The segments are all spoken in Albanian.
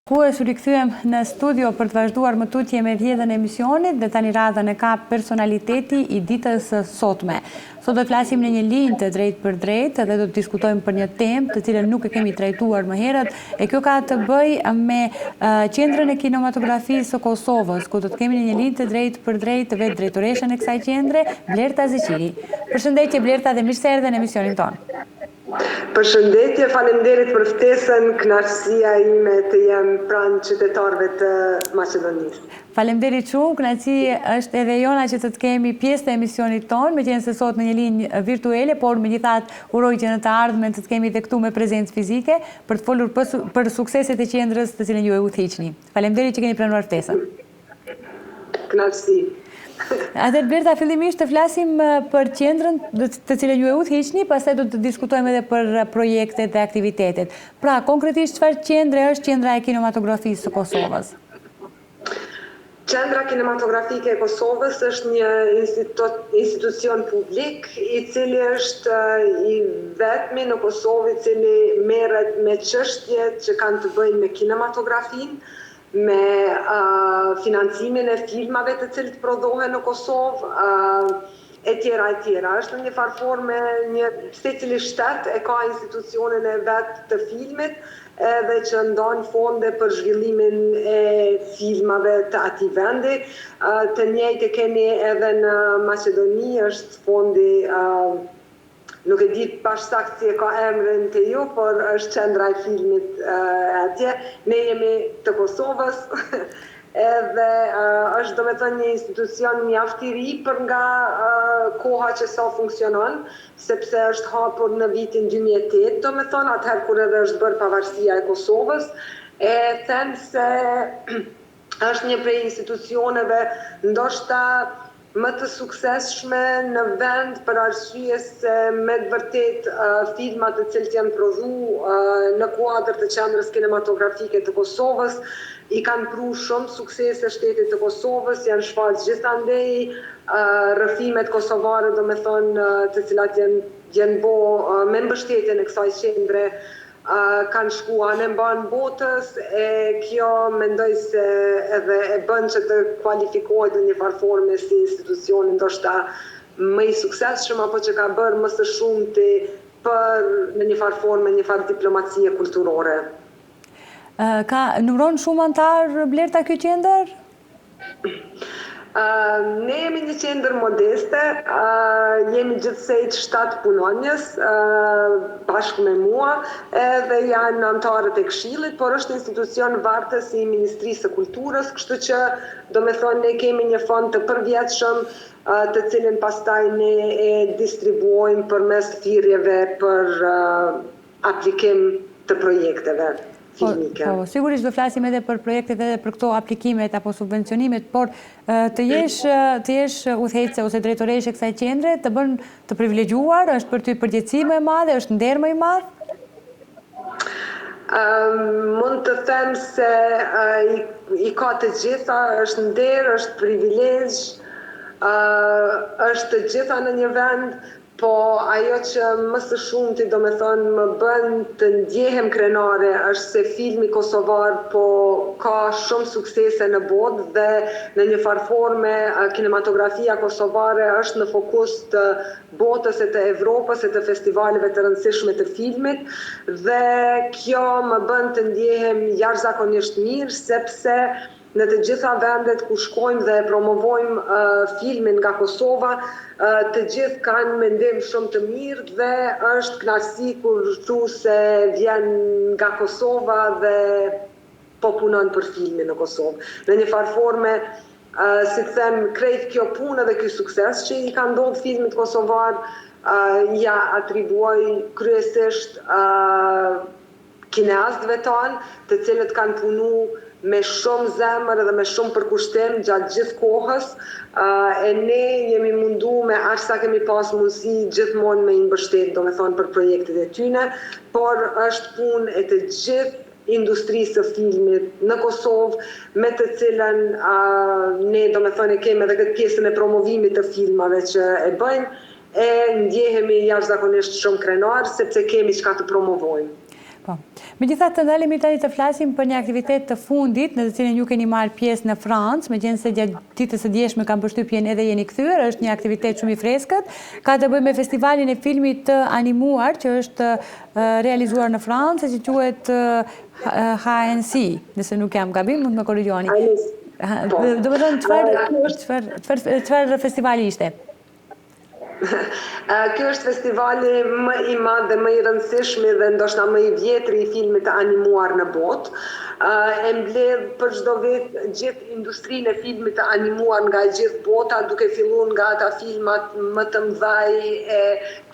Ku e rikëthyem në studio për të vazhduar më tutje me vjedhën e emisionit dhe tani radhën e ka personaliteti i ditës sotme. Sot do të flasim në një linjë të drejt për drejt dhe do të diskutojmë për një temë të cilën nuk e kemi trajtuar më herët e kjo ka të bëj me qendrën e kinematografisë së Kosovës, ku do të kemi një linjë të drejt për drejt vetë drejtoreshën e kësaj qendre, Blerta Zeqiri. Përshëndetje Blerta dhe mirë se erdhe në emisionin tonë. Përshëndetje, faleminderit për ftesën, kënaqësia ime të jem pranë qytetarëve të Maqedonisë. Faleminderit shumë, kënaqësi është edhe jona që të kemi pjesë të emisionit tonë, meqense sot në një linjë virtuale, por megjithatë uroj që në të ardhmen të kemi edhe këtu me prezencë fizike për të folur për sukseset e qendrës të cilën ju e udhëhiqni. Faleminderit që keni pranuar ftesën. Kënaqësi. Atëherë Blerta, fillimisht të flasim për qendrën të cilën ju e udhëhiqni, pastaj do të diskutojmë edhe për projektet dhe aktivitetet. Pra, konkretisht çfarë qendre është qendra e kinematografisë së Kosovës? Qendra kinematografike e Kosovës është një institucion publik i cili është i vetmi në Kosovë i cili merret me çështjet që kanë të bëjnë me kinematografinë, me financimin e filmave të cilët prodhohen në Kosovë, e tjera. Është në një farë forme, secili shtet e ka institucionin e vetë të filmit, edhe që ndan fonde për zhvillimin e filmave të atij vendi. Të njëjtë kemi edhe në Maqedoni, është fondi nuk e di bashkësakt si e ka emrin të ju, por është qendra e filmit atje. Ne jemi të Kosovës, edhe është domethënë një institucion mjaft i ri për nga koha që sa funksionon, sepse është hapur në vitin 2008, domethënë atëherë kur edhe është bërë pavarësia e Kosovës. E them se është një prej institucioneve ndoshta më të suksesshme në vend për arsye se me të vërtet filmat të cilët janë prodhuar në kuadër të qendrës kinematografike të Kosovës i kanë pru shumë suksese shtetit të Kosovës, janë shfaqur gjithandej rrëfimet kosovare, domethënë të cilat janë bo me mbështetjen e kësaj qendre kanë shkuar në mban botës, e kjo mendoj se edhe e bën që të kualifikohet në një farë forme si institucioni ndoshta më i suksesshëm apo që ka bërë më së shumti për në një farë forme, një farë diplomacie kulturore. Numëron shumë antar Blerta kjo qendër? Ne jemi një qendër modeste, jemi gjithsej 7 punonjës bashkë me mua, edhe janë antarët e këshillit, por është institucion vartës i Ministrisë së Kulturës, kështu që domethënë ne kemi një fond të përvjetshëm të cilin pastaj ne e distribuojmë përmes thirrjeve për aplikim të projekteve. Po, sigurisht do flasim edhe për projektet edhe për këto aplikimet apo subvencionimet, por të jesh udhëheqëse ose drejtoreshe kësaj qendre të bën të privilegjuar, është për ty përgjegjësi më e madhe, është nder më i madh? Mund të them se i ka të gjitha, është nder, është privilegj, është të gjitha në një vend. Po ajo që më së shumti domethënë më bën të ndjehem krenare është se filmi kosovar po ka shumë suksese në botë dhe në një farë forme kinematografia kosovare është në fokus të botës e të Evropës e të festivaleve të rëndësishme të filmit dhe kjo më bën të ndjehem jashtëzakonisht mirë sepse në të gjitha vendet ku shkojmë dhe promovojmë filmin nga Kosova, të gjithë kanë mendim shumë të mirë dhe është kënaqësi kur thu se vjen nga Kosova dhe po punon për filmin në Kosovë. Në një farë forme, si të them, krejt kjo punë dhe ky sukses që i ka ndodhur filmit kosovar, ja atribuoj kryesisht kineastëve tanë, të cilët kanë punu me shumë zemër dhe me shumë përkushtim gjatë gjithë kohës, e ne jemi mundu me aq sa kemi pas mundësi gjithmonë me i mbështet, domethënë për projektet e tyne, por është punë e të gjithë industrisë së filmit në Kosovë, me të cilën ne domethënë kemi edhe këtë pjesën e promovimit të filmave që e bëjnë, e ndjehemi jashtëzakonisht shumë krenar sepse kemi çka të promovojmë. Po. Megjithatë, ndalemi tani të flasim për një aktivitet të fundit në të cilin ju keni marrë pjesë në Francë, megjithëse gjatë ditës së djeshme kam përshtypjen edhe jeni kthyer, është një aktivitet shumë i freskët, ka të bëjë me festivalin e filmit të animuar që është realizuar në Francë, që quhet HNC, nëse nuk jam gabim, mund të më korrigjoni. Domethënë çfarë festivali ishte? Kjo është festivali më i madh dhe më i rëndësishëm dhe ndoshta më i vjetri i filmit të animuar në botë. E mbledh për çdo vit gjithë industrinë e filmit të animuar nga gjithë bota, duke filluar nga ata filmat më të mëdhej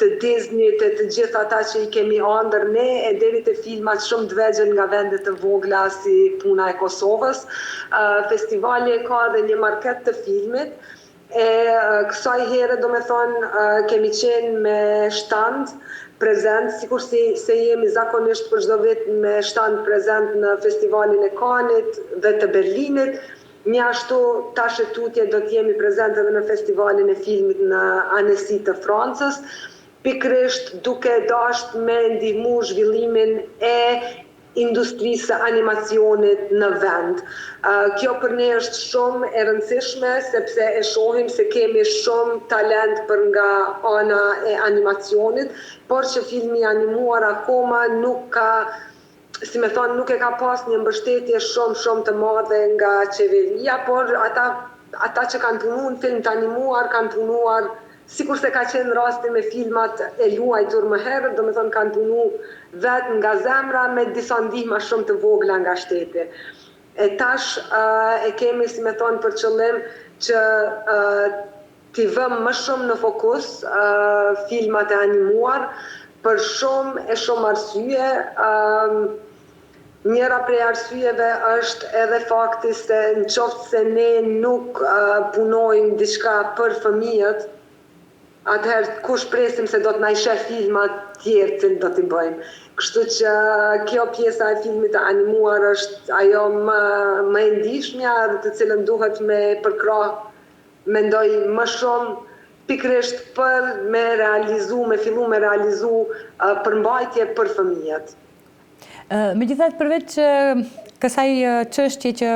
të Disney, të gjithë ata që i kemi ëndër ne, e deri te filmat shumë të vegjël nga vende të vogla si puna e Kosovës. Festivali ka edhe një market të filmit. Kësaj here do me thonë kemi qenë me stand prezent, sikur se jemi zakonisht për çdo vit me stand prezent në festivalin e Cannes dhe të Berlinit. Njashtu tash e tutje do të jemi prezent edhe në festivalin e filmit në Annecy të Francës, pikërisht duke dashur me ndihmu zhvillimin e industrisë së animacionit në vend. Kjo për ne është shumë e rëndësishme sepse e shohim se kemi shumë talent për nga ana e animacionit, por që filmi animuar akoma nuk ka, si me thonë, nuk e ka pas një mbështetje shumë të madhe nga qeveria, por ata që kanë punuar në film të animuar kanë punuar sikur se ka qenë rasti me filmat e luajtur më herët, do me thonë kanë punu vetë nga zemra me disa ndihma shumë të vogla nga shteti. E tash e kemi, si me thonë, për qëllim që t'i vëmë më shumë në fokus filmat e animuar për shumë arsye. Njëra prej arsyeve është edhe fakti se në qoftë se ne nuk punojmë diçka për fëmijët, atëherë kush presim se do të na i sheh filmat tjerë që do t'i bëjmë. Kështu që kjo pjesa e filmit të animuar është ajo më e ndihshmja dhe të cilën duhet me përkrah, mendoj më shumë pikërisht për me fillu me realizu përmbajtje për fëmijët. Megjithatë, përveç kësaj çështje që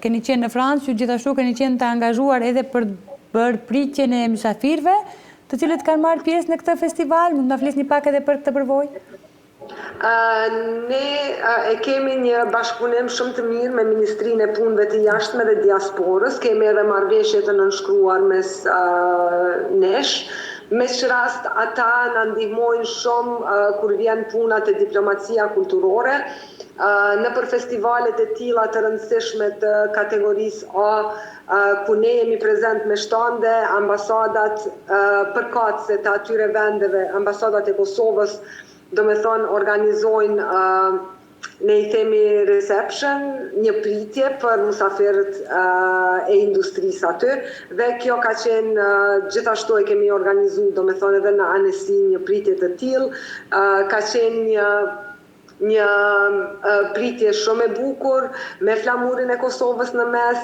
keni qenë në Francë, ju gjithashtu keni qenë të angazhuar edhe për pritjen e mysafirëve, të cilët kanë marrë pjesë në këtë festival. Mund të na flisni pak edhe për këtë përvojë? Ne e kemi një bashkëpunim shumë të mirë me Ministrinë e Punëve të Jashtme dhe Diasporës. Kemi edhe marrëveshje të nënshkruar mes nesh. Me që rast ata në ndihmojnë shumë kur vjen puna të diplomacia kulturore. Në për festivalet e tilla të rëndësishme të kategorisë A, ku ne jemi prezent me shtande, ambasadat përkatëse të atyre vendeve, ambasadat e Kosovës, do me thonë organizojnë, ne i themi reception, një pritje për musafirët e industrisë aty, dhe kjo ka qenë, gjithashtu e kemi organizu, do me thonë edhe në Annecy një pritje të tillë, ka qenë një pritje shumë e bukur, me flamurin e Kosovës në mes,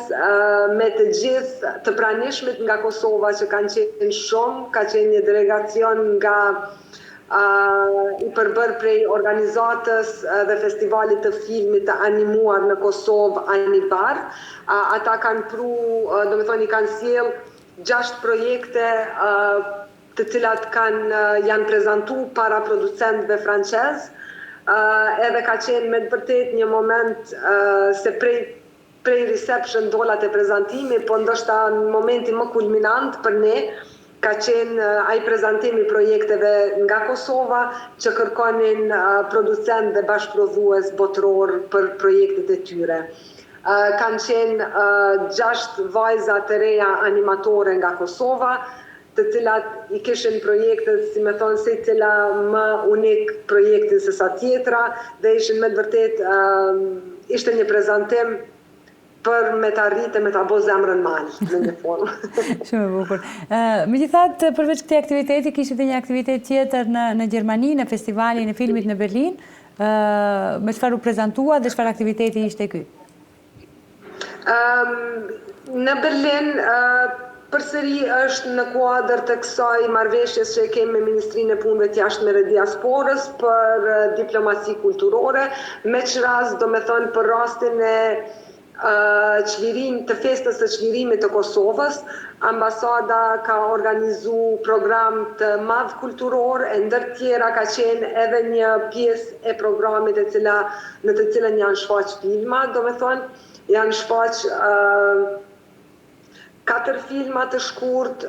me të gjithë të pranishmit nga Kosova që kanë qenë shumë, ka qenë një delegacion nga i përbër prej organizatës dhe festivalit të filmit të animuar në Kosovë, Anibar. Ata kanë do me thonë i kanë sjell 6 projekte të cilat janë prezentu para producentëve francezë. Edhe ka qenë me të vërtet një moment se prej reception dolat e prezentimi, po ndoshta në momenti më kulminant për ne, ka qenë ai prezantimi projekteve nga Kosova që kërkonin producent dhe bashkëprodhues botëror për projektet e tyre. Kanë qenë 6 vajza të reja animatore nga Kosova, të cilat i kishin projektet, si me thonë, se cila më unik projektin se sa tjetra, dhe ishin me të vërtet, ishte një prezantim për me të arritë, me të abo zemrën malë, në një formë. Shumë e bukur. Megjithatë, përveç këtij aktiviteti, kishte një aktivitet tjetër në Gjermani, në festivalin e filmit në Berlin. Me çfarë u prezantua dhe çfarë aktiviteti ishte ky? Në Berlin përsëri është në kuadër të kësaj marrëveshjes që kemi me Ministrinë e Punëve të Jashtme dhe Diasporës për diplomaci kulturore, me që rast do me thënë për rastin e të festës së çlirimit të Kosovës, ambasada ka organizu program të madh kulturor, e ndër tjera ka qenë edhe një pjesë e programit në të cilën janë shfaq filma, do me thonë, janë shfaq 4 filma të shkurt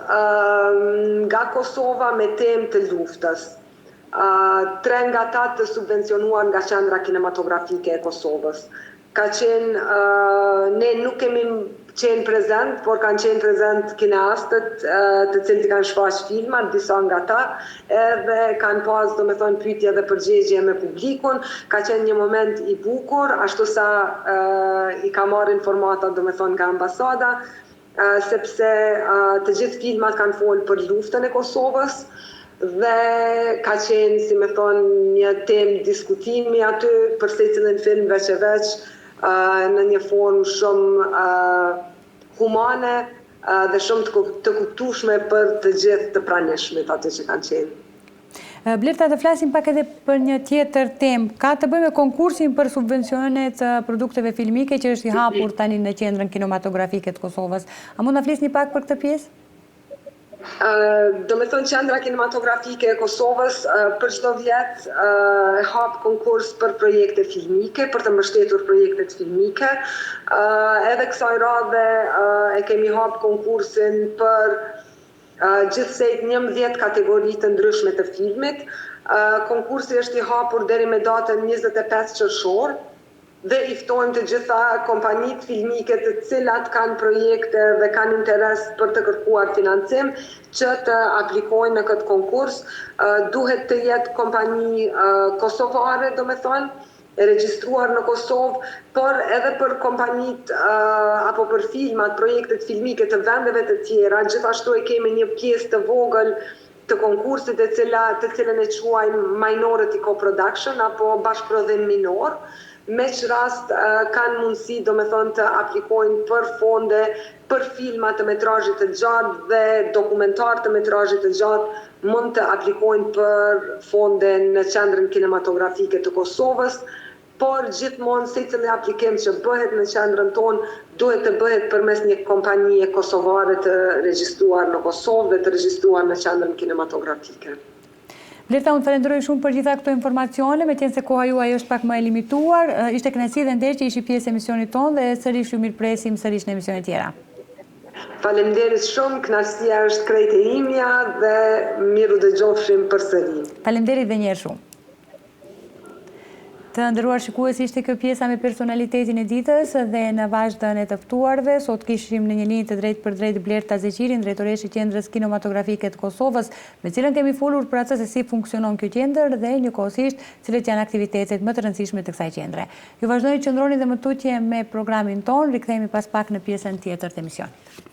nga Kosova me temë të luftës. 3 nga ta të subvencionuar nga Qendra Kinematografike e Kosovës. Ka qenë, ne nuk kemi qenë prezent, por kanë qenë prezent kineastët të cilët kanë shfaq filma, disa nga ta, edhe kanë pas, do me thonë, pyetje dhe përgjigje me publikun. Ka qenë një moment i bukur, ashtu sa i ka marrë informata, do me thonë, nga ambasada, sepse të gjithë filmat kanë folë për luftën e Kosovës, dhe ka qenë, si me thonë, një temë diskutimi aty për secilin film veç e veç, në një formë shumë humane dhe shumë të kuptueshme për të gjithë të pranishmit aty që kanë qenë. Blerta, të flasim pak edhe për një tjetër temë. Ka të bëjë me konkursin për subvencionet të produkteve filmike që është i hapur tani në Qendrën Kinematografike të Kosovës. A mund të flisni pak për këtë pjesë? Do me thonë Qendra Kinematografike e Kosovës për çdo vjet hap konkurs për projekte filmike, për të mbështetur projektet filmike. Edhe kësaj radhe e kemi hap konkursin për gjithsej 11 kategori të ndryshme të filmit. Konkursi është i hapur deri me datën 25 qershor dhe i ftojmë të gjitha kompanitë filmike të cilat kanë projekte dhe kanë interes për të kërkuar financim që të aplikojnë në këtë konkurs. Duhet të jetë kompani kosovare, do me thonë, e regjistruar në Kosovë, por edhe për kompanit apo për filmat, projektet filmike të vendeve të tjera. Gjithashtu e kemi një pjesë të vogël të konkursit të cilën e quajmë Minority Co-Production apo bashkëprodhim minor, me që rast kanë mundësi, do me thonë, të aplikojnë për fonde, për filma të metrazhit të gjatë dhe dokumentar të metrazhit të gjatë, mund të aplikojnë për fonde në Qendrën Kinematografike të Kosovës, por gjithmonë secili aplikim që bëhet në qendrën tonë duhet të bëhet përmes një kompanie kosovare të regjistruar në Kosovë dhe të regjistruar në Qendrën Kinematografike. Blerta, unë falenderoj shumë për gjitha këto informacione, me qenë se koha juaj është pak më e limituar. Ishte kënaqësi dhe nder që ishi pjesë e emisionit tonë dhe sërish ju mirëpresim sërish në emisionet tjera. Faleminderit shumë, kënaqësia është krejt e imja dhe miru dëgjofshim përsëri. Faleminderit dhe një herë shumë. Të nderuar shikues, ishte kjo pjesa me personalitetin e ditës dhe në vazhdën e të ftuarve. Sot kishim në një linjë të drejtë për drejtë Blerta Zeqirin, drejtoreshi i Qendrës Kinematografike të Kosovës, me cilën kemi folur për atë se si funksionon kjo qendër dhe njëkohësisht cilat janë aktivitetet më të rëndësishme të kësaj qendre. Ju vazhdoni të qëndroni dhe më tutje me programin ton, rikthehemi pas pak në pjesën tjetër të emisionit.